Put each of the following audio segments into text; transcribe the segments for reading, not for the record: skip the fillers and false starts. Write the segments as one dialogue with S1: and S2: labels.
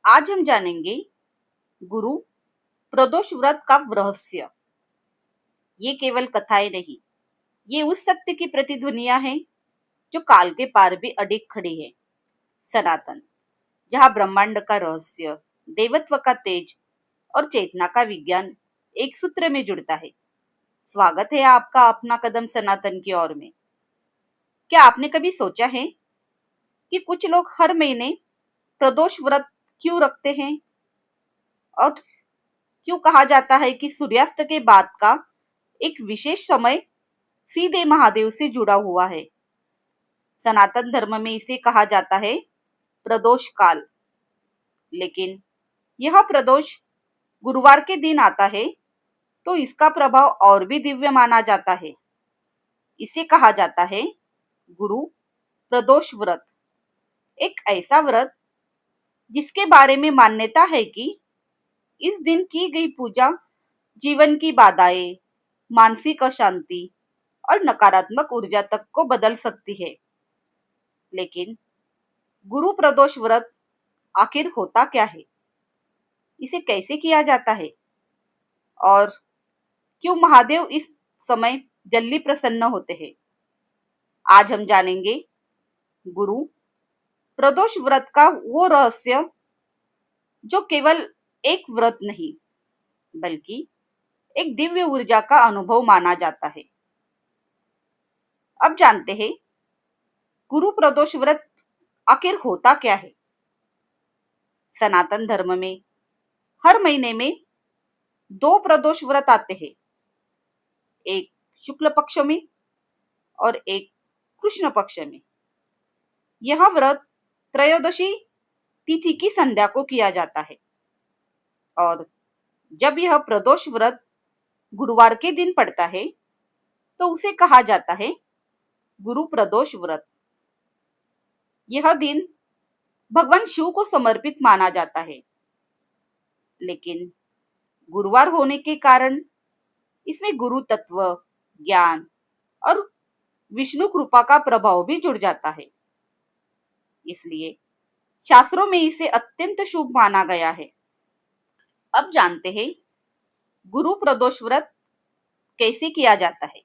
S1: आज हम जानेंगे गुरु प्रदोष व्रत का रहस्य। ये केवल कथाएं नहीं, ये उस सत्य की प्रतिध्वनियां हैं जो काल के पार भी अडिग खड़ी है। सनातन, जहाँ ब्रह्मांड का रहस्य, देवत्व का तेज और चेतना का विज्ञान एक सूत्र में जुड़ता है। स्वागत है आपका अपना कदम सनातन की ओर में। क्या आपने कभी सोचा है कि कुछ लोग हर महीने प्रदोष व्रत क्यों रखते हैं और क्यों कहा जाता है कि सूर्यास्त के बाद का एक विशेष समय सीधे महादेव से जुड़ा हुआ है। सनातन धर्म में इसे कहा जाता है प्रदोष काल। लेकिन यह प्रदोष गुरुवार के दिन आता है तो इसका प्रभाव और भी दिव्य माना जाता है। इसे कहा जाता है गुरु प्रदोष व्रत, एक ऐसा व्रत जिसके बारे में मान्यता है कि इस दिन की गई पूजा जीवन की बाधाएं, मानसिक अशांति और नकारात्मक ऊर्जा तक को बदल सकती है। लेकिन गुरु प्रदोष व्रत आखिर होता क्या है, इसे कैसे किया जाता है और क्यों महादेव इस समय जल्दी प्रसन्न होते हैं? आज हम जानेंगे गुरु प्रदोष व्रत का वो रहस्य जो केवल एक व्रत नहीं बल्कि एक दिव्य ऊर्जा का अनुभव माना जाता है। अब जानते हैं गुरु प्रदोष व्रत आखिर होता क्या है। सनातन धर्म में हर महीने में दो प्रदोष व्रत आते हैं, एक शुक्ल पक्ष में और एक कृष्ण पक्ष में। यह व्रत त्रयोदशी तिथि की संध्या को किया जाता है और जब यह प्रदोष व्रत गुरुवार के दिन पड़ता है तो उसे कहा जाता है गुरु प्रदोष व्रत। यह दिन भगवान शिव को समर्पित माना जाता है, लेकिन गुरुवार होने के कारण इसमें गुरु तत्व, ज्ञान और विष्णु कृपा का प्रभाव भी जुड़ जाता है। इसलिए शास्त्रों में इसे अत्यंत शुभ माना गया है। अब जानते हैं गुरु प्रदोष व्रत कैसे किया जाता है।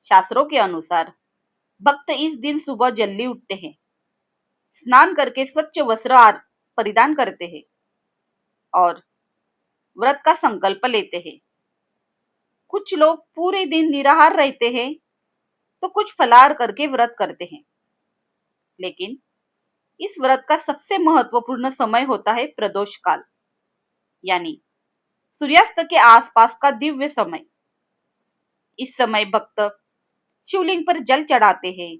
S1: शास्त्रों के अनुसार भक्त इस दिन सुबह जल्दी उठते हैं, स्नान करके स्वच्छ वस्त्र परिधान करते हैं और व्रत का संकल्प लेते हैं। कुछ लोग पूरे दिन निराहार रहते हैं तो कुछ फलाहार करके व्रत करते हैं। लेकिन इस व्रत का सबसे महत्वपूर्ण समय होता है प्रदोष काल, यानी सूर्यास्त के आसपास का दिव्य समय। इस समय भक्त शिवलिंग पर जल चढ़ाते हैं,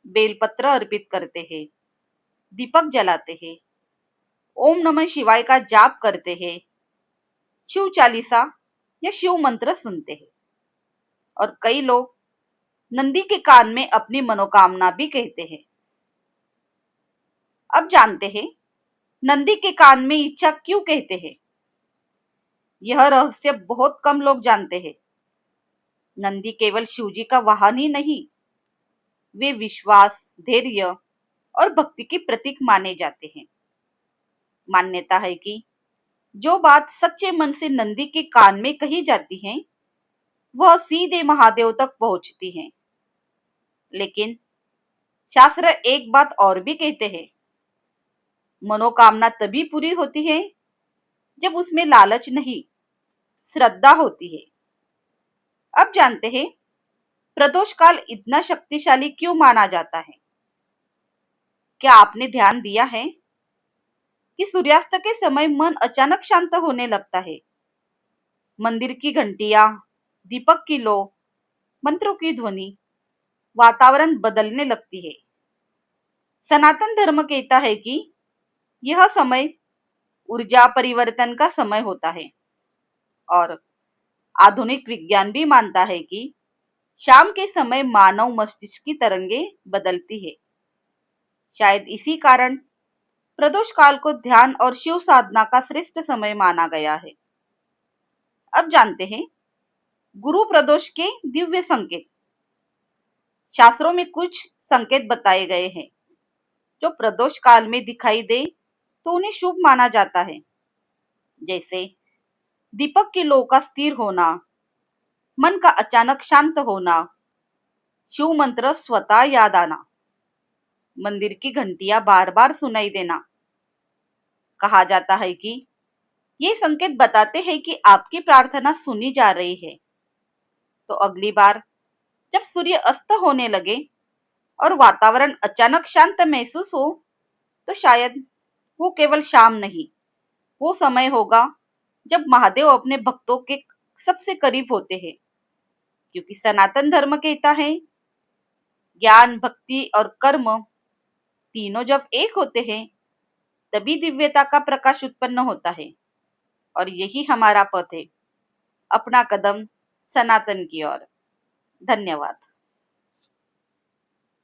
S1: बेलपत्र अर्पित करते हैं, दीपक जलाते हैं, ओम नमः शिवाय का जाप करते हैं, शिव चालीसा या शिव मंत्र सुनते हैं और कई लोग नंदी के कान में अपनी मनोकामना भी कहते हैं। अब जानते हैं नंदी के कान में इच्छा क्यों कहते हैं। यह रहस्य बहुत कम लोग जानते हैं। नंदी केवल शिवजी का वाहन ही नहीं, वे विश्वास, धैर्य और भक्ति के प्रतीक माने जाते हैं। मान्यता है कि जो बात सच्चे मन से नंदी के कान में कही जाती है वह सीधे महादेव तक पहुंचती है। लेकिन शास्त्र एक बात और भी कहते हैं, मनोकामना तभी पूरी होती है जब उसमें लालच नहीं, श्रद्धा होती है। अब जानते हैं प्रदोष काल इतना शक्तिशाली क्यों माना जाता है। क्या आपने ध्यान दिया है कि सूर्यास्त के समय मन अचानक शांत होने लगता है। मंदिर की घंटियां, दीपक की लो, मंत्रों की ध्वनि, वातावरण बदलने लगती है। सनातन धर्म कहता है कि यह समय ऊर्जा परिवर्तन का समय होता है और आधुनिक विज्ञान भी मानता है कि शाम के समय मानव मस्तिष्क की तरंगे बदलती है। शायद इसी कारण प्रदोष काल को ध्यान और शिव साधना का श्रेष्ठ समय माना गया है। अब जानते हैं गुरु प्रदोष के दिव्य संकेत। शास्त्रों में कुछ संकेत बताए गए हैं जो प्रदोष काल में दिखाई दे तो उन्हें शुभ माना जाता है। जैसे दीपक की लौ का स्थिर होना, मन का अचानक शांत होना, शिव मंत्र स्वतः याद आना, मंदिर की घंटियां बार बार सुनाई देना। कहा जाता है कि ये संकेत बताते हैं कि आपकी प्रार्थना सुनी जा रही है। तो अगली बार जब सूर्य अस्त होने लगे और वातावरण अचानक शांत महसूस हो, तो शायद वो केवल शाम नहीं, वो समय होगा जब महादेव अपने भक्तों के सबसे करीब होते हैं। क्योंकि सनातन धर्म कहता है, ज्ञान, भक्ति और कर्म तीनों जब एक होते हैं, तभी दिव्यता का प्रकाश उत्पन्न होता है। और यही हमारा पथ है, अपना कदम सनातन की ओर। धन्यवाद।